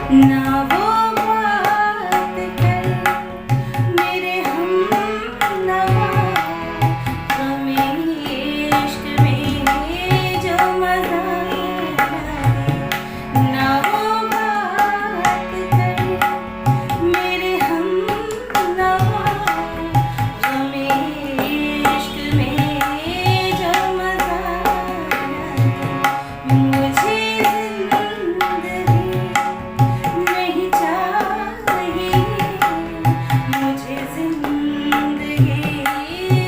ना वो बात कर मेरे हमनवा, हमें इश्क में जो मजा आए। ना वो बात कर मेरे हमनवा, हमें इश्क में जो मजा आए। मुझे जिंदगी नहीं चाहिए, मुझे जिंदगी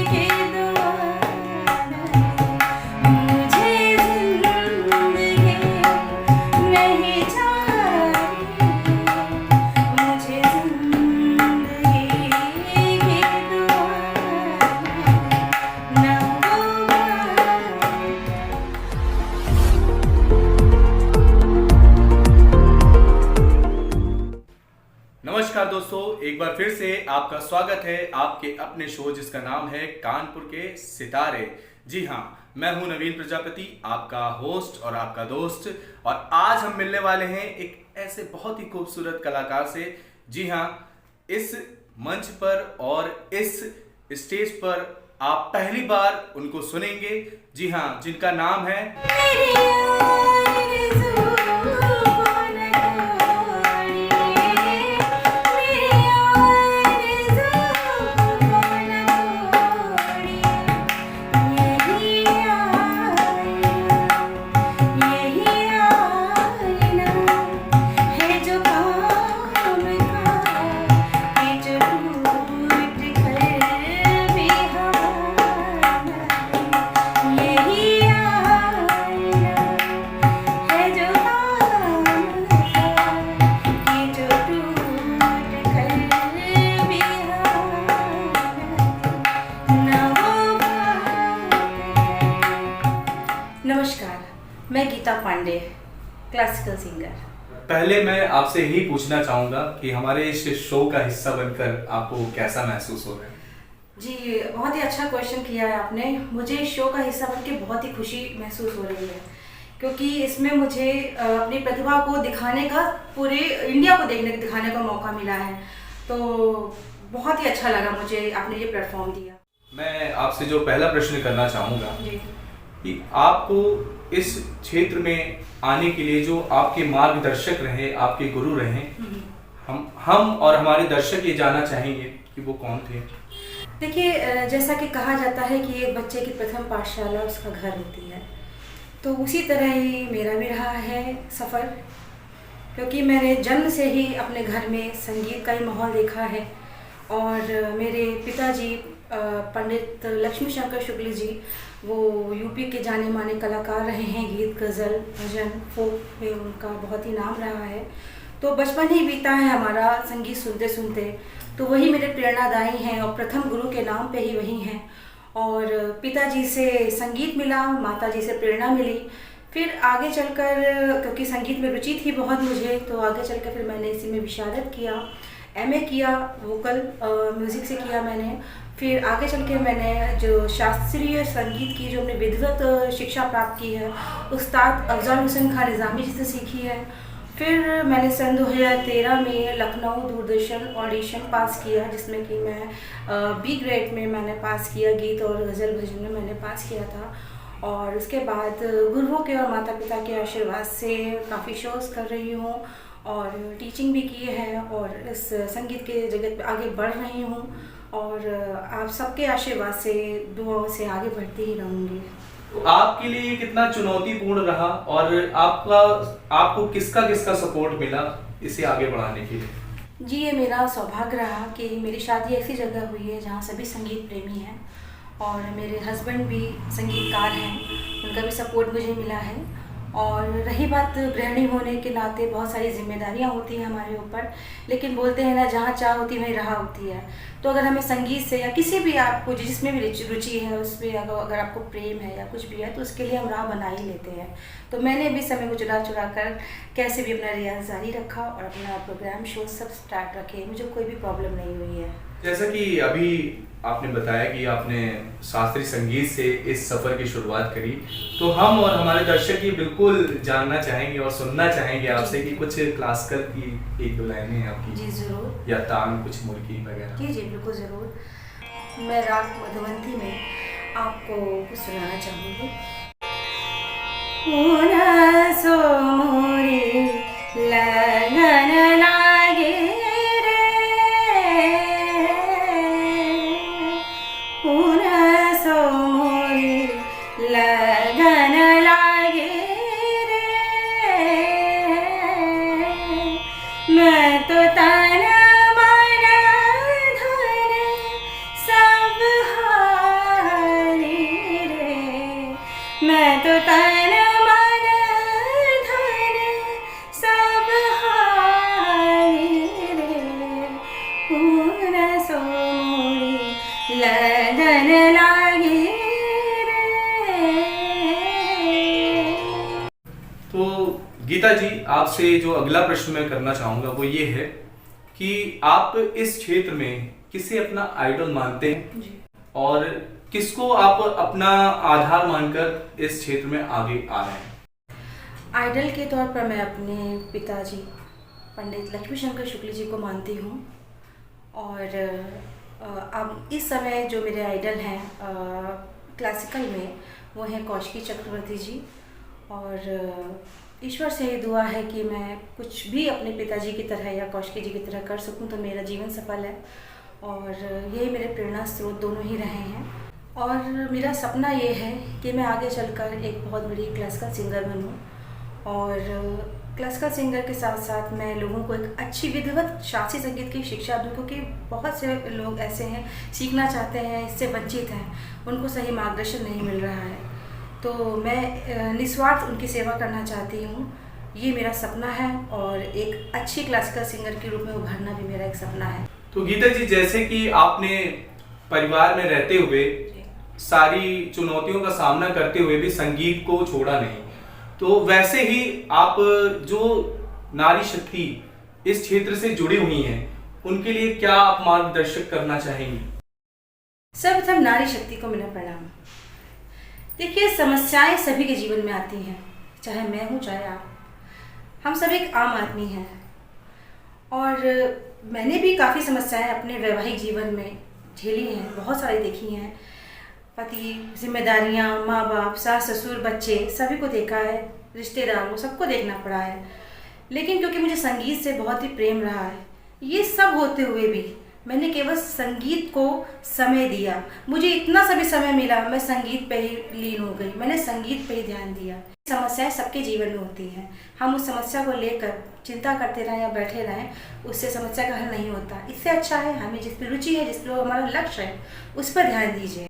की दुआ नहीं। मुझे जिंदगी नहीं चाहिए, मुझे जिंदगी की दुआ नहीं। ना वो नमस्कार दोस्तों, एक बार फिर से आपका स्वागत है आपके अपने शो जिसका नाम है कानपुर के सितारे। जी हाँ, मैं हूं नवीन प्रजापति, आपका होस्ट और आपका दोस्त। और आज हम मिलने वाले हैं एक ऐसे बहुत ही खूबसूरत कलाकार से। जी हाँ, इस मंच पर और इस स्टेज पर आप पहली बार उनको सुनेंगे। जी हाँ, जिनका नाम है नमस्कार, मैं गीता पांडे, क्लासिकल सिंगर। पहले मैं आपसे यही पूछना चाहूंगा कि हमारे इस शो का हिस्सा बनकर आपको कैसा महसूस हो रहा है? जी, बहुत ही अच्छा क्वेश्चन किया है आपने। मुझे इस शो का हिस्सा बनके बहुत ही खुशी महसूस हो रही है, क्योंकि इसमें मुझे अपनी प्रतिभा को दिखाने का, पूरे इंडिया को दिखाने का मौका मिला है। तो बहुत ही अच्छा लगा मुझे, आपने ये प्लेटफॉर्म दिया। मैं आपसे जो पहला प्रश्न करना चाहूंगा जी, कि आपको इस क्षेत्र में आने के लिए जो आपके मार्गदर्शक रहे, आपके गुरु रहे, हम और हमारे दर्शक ये जानना चाहेंगे कि वो कौन थे? देखिए, जैसा कि कहा जाता है कि एक बच्चे की प्रथम पाठशाला उसका घर होती है, तो उसी तरह ही मेरा भी रहा है सफ़र। क्योंकि मैंने जन्म से ही अपने घर में संगीत का ही माहौल देखा है। और मेरे पिताजी पंडित लक्ष्मी शंकर शुक्ल जी, वो यूपी के जाने माने कलाकार रहे हैं। गीत, गज़ल, भजन, फोक में उनका बहुत ही नाम रहा है। तो बचपन ही बीता है हमारा संगीत सुनते सुनते, तो वही मेरे प्रेरणादायी हैं और प्रथम गुरु के नाम पे ही वही हैं। और पिताजी से संगीत मिला, माताजी से प्रेरणा मिली। फिर आगे चलकर, क्योंकि संगीत में रुचि थी बहुत मुझे, तो आगे चलकर फिर मैंने इसी में विशारद किया, एमए किया, वोकल म्यूज़िक से किया मैंने। फिर आगे चल के मैंने जो शास्त्रीय संगीत की जो मैंने विधिवत शिक्षा प्राप्त की है, उस्ताद अफजल हुसैन खान निज़ामी जी से सीखी है। फिर मैंने सन 2013 में लखनऊ दूरदर्शन ऑडिशन पास किया, जिसमें कि मैं बी ग्रेड में मैंने पास किया, गीत और गज़ल भजन में मैंने पास किया था। और उसके बाद गुरुओं के और माता पिता के आशीर्वाद से काफ़ी शोज़ कर रही हूँ और टीचिंग भी की है, और इस संगीत के जगत पे आगे बढ़ रही हूँ। और आप सबके आशीर्वाद से, दुआओं से आगे बढ़ती ही रहूँगी। तो आपके लिए कितना चुनौतीपूर्ण रहा और आपको किसका सपोर्ट मिला इसे आगे बढ़ाने के लिए? जी, ये मेरा सौभाग्य रहा कि मेरी शादी ऐसी जगह हुई है जहाँ सभी संगीत प्रेमी हैं, और मेरे हस्बैंड भी संगीतकार हैं, उनका भी सपोर्ट मुझे मिला है। और रही बात गृहिणी होने के नाते, बहुत सारी जिम्मेदारियां होती हैं हमारे ऊपर, लेकिन बोलते हैं ना, जहाँ चाह होती है वहीं राह होती है। तो अगर हमें संगीत से या किसी भी, आपको जिसमें भी रुचि है, उसमें अगर आपको प्रेम है या कुछ भी है, तो उसके लिए हम राह बना ही लेते हैं। तो मैंने भी समय को चुरा चुरा कर कैसे भी अपना रियाज जारी रखा और अपना प्रोग्राम शो सब स्टार्ट रखे। मुझे कोई भी प्रॉब्लम नहीं हुई है। जैसा कि अभी आपने बताया कि आपने शास्त्रीय संगीत से इस सफ़र की शुरुआत करी, तो हम और हमारे दर्शक ये बिल्कुल जानना चाहेंगे और सुनना चाहेंगे आपसे कि कुछ क्लासिकल की एक दो लाइनें आपकी। जी ज़रूर। या तान कुछ मुल्की वगैरह। जी जी बिल्कुल ज़रूर। मैं राग मधुवंती में आपको कुछ सुनाना चाहूँगी। सो मोरी लगन लागे रे, सो मोरी लगन लागे रे, मैं तो तन मन धन सब हारी रे, मैं तो तन मन धन सब हारी रे, सो मोरी लगन लागे रे। तो गीता जी, आपसे जो अगला प्रश्न मैं करना चाहूंगा वो ये है कि आप इस क्षेत्र में किसे अपना आइडल मानते हैं जी। और किसको आप अपना आधार मानकर इस क्षेत्र में आगे आ रहे हैं? आइडल के तौर पर मैं अपने पिताजी पंडित लक्ष्मी शंकर शुक्ल जी को मानती हूँ। और अब इस समय जो मेरे आइडल हैं क्लासिकल में, वो हैं कौशिकी चक्रवर्ती जी। और ईश्वर से ही दुआ है कि मैं कुछ भी अपने पिताजी की तरह या कौशिकी जी की तरह कर सकूं तो मेरा जीवन सफल है। और यही मेरे प्रेरणा स्रोत दोनों ही रहे हैं। और मेरा सपना ये है कि मैं आगे चलकर एक बहुत बड़ी क्लासिकल सिंगर बनूं। और क्लासिकल सिंगर के साथ साथ मैं लोगों को एक अच्छी विधिवत शास्त्रीय संगीत की शिक्षा दूं, क्योंकि बहुत से लोग ऐसे हैं सीखना चाहते हैं, इससे वंचित हैं, उनको सही मार्गदर्शन नहीं मिल रहा है। तो मैं निस्वार्थ उनकी सेवा करना चाहती हूँ। ये मेरा सपना है और एक अच्छी क्लासिकल सिंगर के रूप में उभरना भी मेरा एक सपना है। तो गीता जी, जैसे कि आपने परिवार में रहते हुए सारी चुनौतियों का सामना करते हुए भी संगीत को छोड़ा नहीं, तो वैसे ही आप जो नारी शक्ति इस क्षेत्र से जुड़ी हुई हैं, उनके लिए क्या आप मार्गदर्शक करना चाहेंगी? सर्वप्रथम नारी शक्ति को मेरा प्रणाम। देखिए, समस्याएं सभी के जीवन में आती हैं, चाहे मैं हूँ चाहे आप। हम सब एक आम आदमी हैं और मैंने भी काफ़ी समस्याएं अपने वैवाहिक जीवन में झेली हैं, बहुत सारी देखी हैं। पति, जिम्मेदारियां, माँ बाप, सास ससुर, बच्चे, सभी को देखा है, रिश्तेदारों, सबको देखना पड़ा है। लेकिन क्योंकि मुझे संगीत से बहुत ही प्रेम रहा है, ये सब होते हुए भी मैंने केवल संगीत को समय दिया। मुझे इतना सभी समय मिला, मैं संगीत पे ही लीन हो गई, मैंने संगीत पे ही ध्यान दिया। समस्याएं सबके जीवन में होती हैं, हम उस समस्या को लेकर चिंता करते रहें या बैठे रहें, उससे समस्या का हल नहीं होता। इससे अच्छा है हमें जिस पर रुचि है, जिस पर हमारा लक्ष्य है, उस पर ध्यान दीजिए।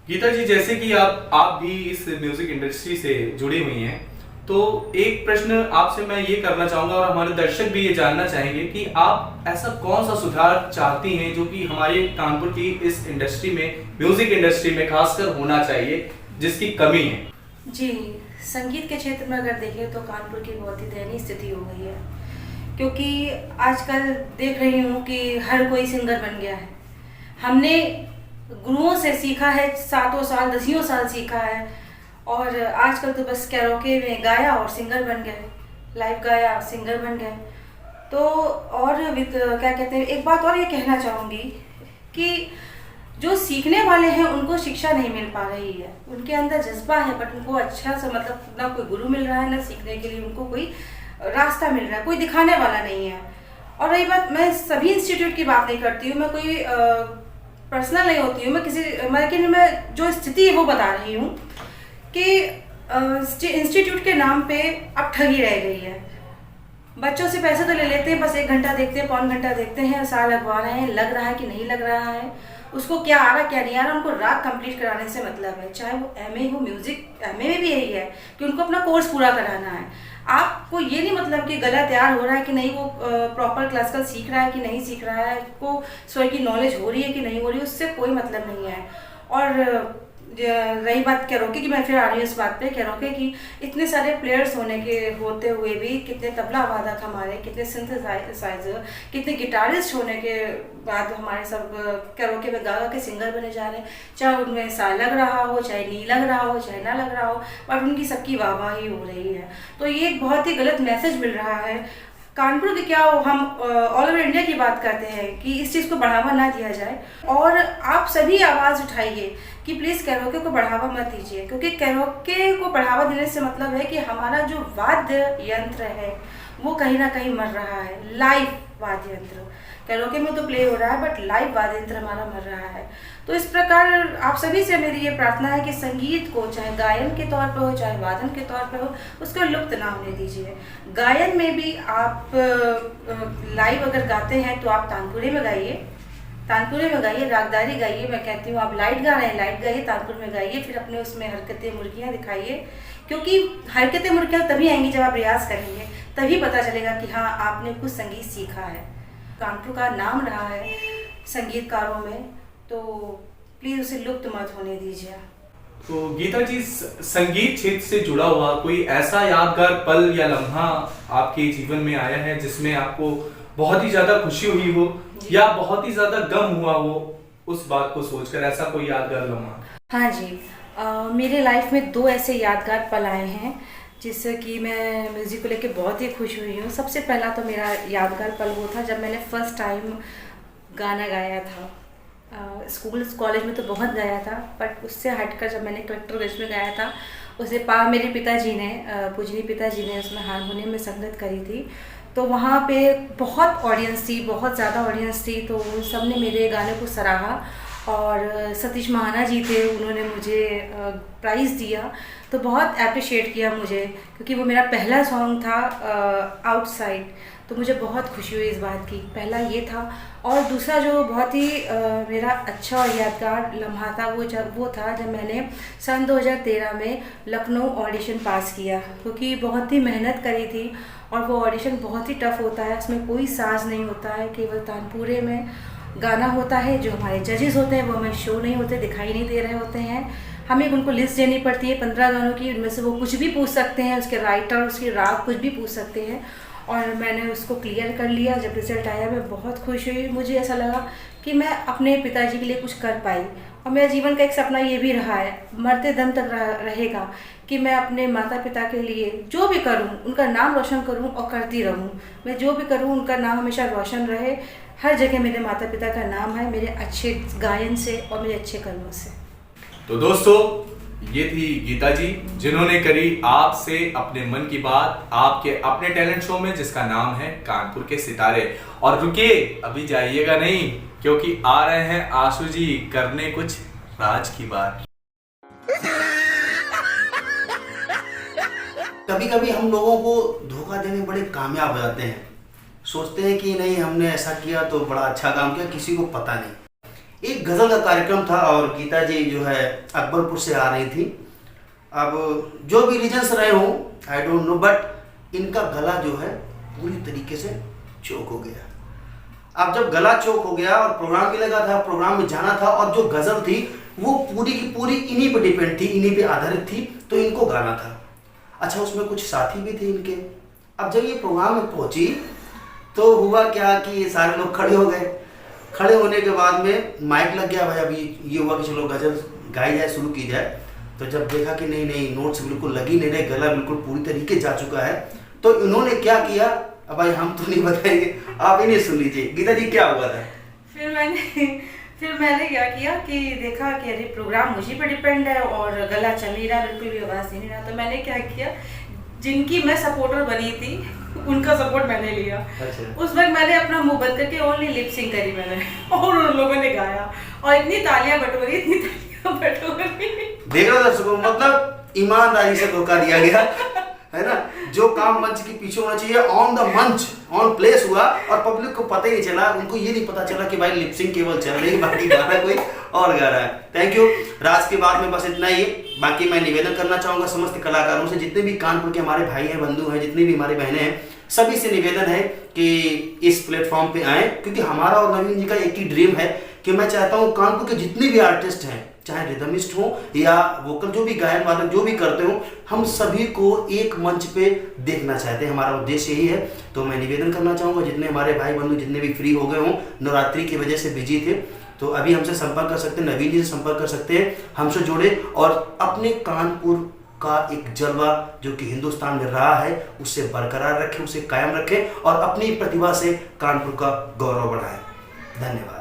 गीता जी, जैसे कि आप भी इस म्यूजिक इंडस्ट्री से जुड़ी हुई हैं, तो एक प्रश्न आपसे मैं ये करना चाहूंगा और हमारे दर्शक भी ये जानना चाहेंगे कि आप ऐसा कौन सा सुधार चाहती हैं जो कि हमारे कानपुर की इस इंडस्ट्री में, म्यूजिक इंडस्ट्री में खासकर होना चाहिए, जिसकी कमी है? जी, संगीत के क्षेत्र में अगर देखें तो कानपुर की बहुत ही दयनीय स्थिति हो गई है, क्योंकि आजकल देख रही हूँ कि हर कोई सिंगर बन गया है। हमने गुरुओं से सीखा है, 7 साल 10 साल सीखा है, और आजकल तो बस कैरोके में गाया और सिंगर बन गए, लाइव गाया सिंगर बन गए। तो और क्या कहते हैं, एक बात और ये कहना चाहूँगी कि जो सीखने वाले हैं उनको शिक्षा नहीं मिल पा रही है। उनके अंदर जज्बा है, बट उनको अच्छा सा मतलब ना कोई गुरु मिल रहा है, ना सीखने के लिए उनको कोई रास्ता मिल रहा है, कोई दिखाने वाला नहीं है। और रही बात, मैं सभी इंस्टीट्यूट की बात नहीं करती हूँ, मैं कोई पर्सनल नहीं होती हूँ, लेकिन मैं जो स्थिति है वो बता रही हूँ कि इंस्टीट्यूट के नाम पे अब ठगी रह गई है। बच्चों से पैसे तो ले लेते हैं, बस 1 घंटा देखते हैं, 1.25 घंटा देखते हैं, साल लगवा रहे हैं, लग रहा है कि नहीं लग रहा है, उसको क्या आ रहा क्या नहीं आ रहा, उनको राग कंप्लीट कराने से मतलब है। चाहे वो एमए हो, म्यूजिक एमए में भी यही है कि उनको अपना कोर्स पूरा कराना है। आपको ये नहीं मतलब कि गला तैयार हो रहा है कि नहीं, वो प्रॉपर क्लासिकल सीख रहा है कि नहीं सीख रहा है, को स्वर की नॉलेज हो रही है कि नहीं हो रही है, उससे कोई मतलब नहीं है। और रही बात कैरोके की, मैं फिर आ रही हूँ इस बात पे कैरोके की। इतने सारे प्लेयर्स होते हुए भी, कितने तबला वादक हमारे, कितने सिंथेसाइजर, कितने गिटारिस्ट होने के बाद हमारे सब कैरोके में गा गा के सिंगर बने जा रहे हैं। चाहे उनमें सा लग रहा हो, चाहे नी लग रहा हो, चाहे ना लग रहा हो, बट उनकी सबकी वाहवाही हो रही है। तो ये एक बहुत ही गलत मैसेज मिल रहा है कानपुर के। क्या हम ऑल ओवर इंडिया की बात करते हैं कि इस चीज़ को बढ़ावा ना दिया जाए, और आप सभी आवाज़ उठाइए कि प्लीज़ कैरोके को बढ़ावा मत दीजिए, क्योंकि कैरोके को बढ़ावा देने से मतलब है कि हमारा जो वाद्य यंत्र है वो कहीं ना कहीं मर रहा है। लाइव वाद्य यंत्र, कैरोके में तो प्ले हो रहा है बट लाइव वाद्य यंत्र हमारा मर रहा है। तो इस प्रकार आप सभी से मेरी ये प्रार्थना है कि संगीत को चाहे गायन के तौर पे हो चाहे वादन के तौर पे हो, उसको लुप्त ना होने दीजिए। गायन में भी आप लाइव अगर गाते हैं तो आप तानपुरे में गाइए, तानपुरे में गाइए, रागदारी गाइए। मैं कहती हूँ आप लाइट गा रहे हैं, लाइट गाइए, तानपुर में गाइए, फिर अपने उसमें हरकतें मुर्गियाँ दिखाइए, क्योंकि हरकतें मुर्गियाँ तभी आएंगी जब आप रियाज करेंगे, तभी पता चलेगा कि हाँ आपने कुछ संगीत सीखा है। कानपुर का नाम रहा है संगीतकारों में, तो प्लीज़ उसे लुप्त मत होने दीजिए। तो गीता जी, संगीत क्षेत्र से जुड़ा हुआ कोई ऐसा यादगार पल या लम्हा आपके जीवन में आया है जिसमें आपको बहुत ही ज्यादा खुशी हुई हो या बहुत ही ज्यादा गम हुआ हो उस बात को सोचकर, ऐसा कोई यादगार लम्हा? हाँ जी, मेरे लाइफ में 2 ऐसे यादगार पल आए हैं जिससे कि मैं म्यूज़िक को लेके बहुत ही खुश हुई हूँ। सबसे पहला तो मेरा यादगार पल वो था जब मैंने फर्स्ट टाइम गाना गाया था। स्कूल कॉलेज में तो बहुत गाया था, बट उससे हटकर जब मैंने कलेक्टरगंज में गाया था, उसे मेरे पिताजी ने, पूजनीय पिताजी ने उसमें हारमोनियम में संगत करी थी। तो वहाँ पे बहुत ऑडियंस थी, बहुत ज़्यादा ऑडियंस थी, तो सब ने मेरे गाने को सराहा। और सतीश महाना जी थे, उन्होंने मुझे प्राइज़ दिया, तो बहुत अप्रिशिएट किया मुझे, क्योंकि वो मेरा पहला सॉन्ग था आउटसाइड। तो मुझे बहुत खुशी हुई इस बात की। पहला ये था। और दूसरा जो बहुत ही मेरा अच्छा और यादगार लम्हा था वो था जब मैंने सन 2013 में लखनऊ ऑडिशन पास किया, क्योंकि बहुत ही मेहनत करी थी और वो ऑडिशन बहुत ही टफ होता है। उसमें कोई साज नहीं होता है, केवल तानपुरे में गाना होता है। जो हमारे जजेस होते हैं वो हमें शो नहीं होते, दिखाई नहीं दे रहे होते हैं। हमें उनको लिस्ट देनी पड़ती है 15 गानों की, उनमें से वो कुछ भी पूछ सकते हैं, उसके राइटर, उसकी राग कुछ भी पूछ सकते हैं। और मैंने उसको क्लियर कर लिया। जब रिज़ल्ट आया मैं बहुत खुश हुई। मुझे ऐसा लगा कि मैं अपने पिताजी के लिए कुछ कर पाई। और मेरा जीवन का एक सपना ये भी रहा है, मरते दम तक रहेगा, कि मैं अपने माता पिता के लिए जो भी करूं, उनका नाम रोशन करूं और करती रहूं। मैं जो भी करूं उनका नाम हमेशा रोशन रहे। हर जगह मेरे माता पिता का नाम है, मेरे अच्छे गायन से और मेरे अच्छे कर्मों से। तो दोस्तों, ये थी गीता जी जिन्होंने करी आपसे अपने मन की बात आपके अपने टैलेंट शो में जिसका नाम है कानपुर के सितारे। और रुकिए, अभी जाइएगा नहीं, क्योंकि आ रहे हैं आशु जी करने कुछ राज की बात। कभी कभी हम लोगों को धोखा देने बड़े कामयाब हो जाते हैं। सोचते हैं कि नहीं हमने ऐसा किया तो बड़ा अच्छा काम किया, किसी को पता नहीं। एक गज़ल का कार्यक्रम था और गीता जी जो है अकबरपुर से आ रही थी। अब जो भी रीजन्स रहे हों आई डोंट नो, बट इनका गला जो है पूरी तरीके से चोक हो गया। अब जब गला चोक हो गया और प्रोग्राम भी लगा था, प्रोग्राम में जाना था, और जो गज़ल थी वो पूरी की पूरी इन्हीं पे डिपेंड थी, इन्हीं पे आधारित थी, तो इनको गाना था। अच्छा, उसमें कुछ साथी भी थे इनके। अब जब ये प्रोग्राम में पहुंची तो हुआ क्या कि सारे लोग खड़े हो गए। खड़े होने के बाद में माइक लग गया। भाई अभी ये हुआ कि चलो गज़ल गाई जाए, शुरू की जाए। तो जब देखा कि नहीं नोट्स बिल्कुल लगी नहीं रहे, गला बिल्कुल पूरी तरीके जा चुका है, तो इन्होंने क्या किया, अब भाई हम तो नहीं बताएंगे, आप इन्हें सुन लीजिए। गीता जी क्या हुआ था? फिर मैंने क्या किया कि देखा कि अरे प्रोग्राम मुझे पे डिपेंड है और गला चल नहीं रहा, बिल्कुल भी आवाज़ नहीं रहा। तो मैंने क्या किया, जिनकी मैं सपोर्टर बनी थी उनका सपोर्ट मैंने लिया। अच्छा। उस वक्त मैंने अपना मुंह बंद करके ओनली लिप सिंग करी मैंने, और उन लोगों ने गाया और इतनी तालियां बटोरी, इतनी तालियां बटोरी। देख रहे हो दर्शकों, मतलब ईमानदारी से धोखा दिया गया है ना। जो काम मंच के पीछे होना चाहिए ऑन द मंच, ऑन प्लेस हुआ और पब्लिक को पता ही नहीं चला। उनको ये नहीं पता चला कि भाई लिपसिंग केवल चल रही है, बाकी गाना कोई और गा रहा है। Thank you. राज के बाद में बस इतना ही। बाकी मैं निवेदन करना चाहूंगा समस्त कलाकारों से, जितने भी कानपुर के हमारे भाई हैं, बंधु हैं, जितनी भी हमारी बहनें हैं, सभी से निवेदन है कि इस प्लेटफॉर्म पे आए, क्योंकि हमारा और नवीन जी का एक ही ड्रीम है कि मैं चाहता हूँ कानपुर के जितने भी आर्टिस्ट हैं, चाहे रिदमिस्ट हो या वोकल, जो भी गायन वादक जो भी करते हो, हम सभी को एक मंच पे देखना चाहते हैं। हमारा उद्देश्य यही है। तो मैं निवेदन करना चाहूँगा, जितने हमारे भाई बंधु जितने भी फ्री हो गए हों, नवरात्रि की वजह से बिजी थे, तो अभी हमसे संपर्क कर सकते हैं, नवीन जी से संपर्क कर सकते हैं, हमसे जुड़े और अपने कानपुर का एक जलवा जो कि हिंदुस्तान में रहा है उसे बरकरार रखें, उसे कायम रखें और अपनी प्रतिभा से कानपुर का गौरव बढ़ाएं। धन्यवाद।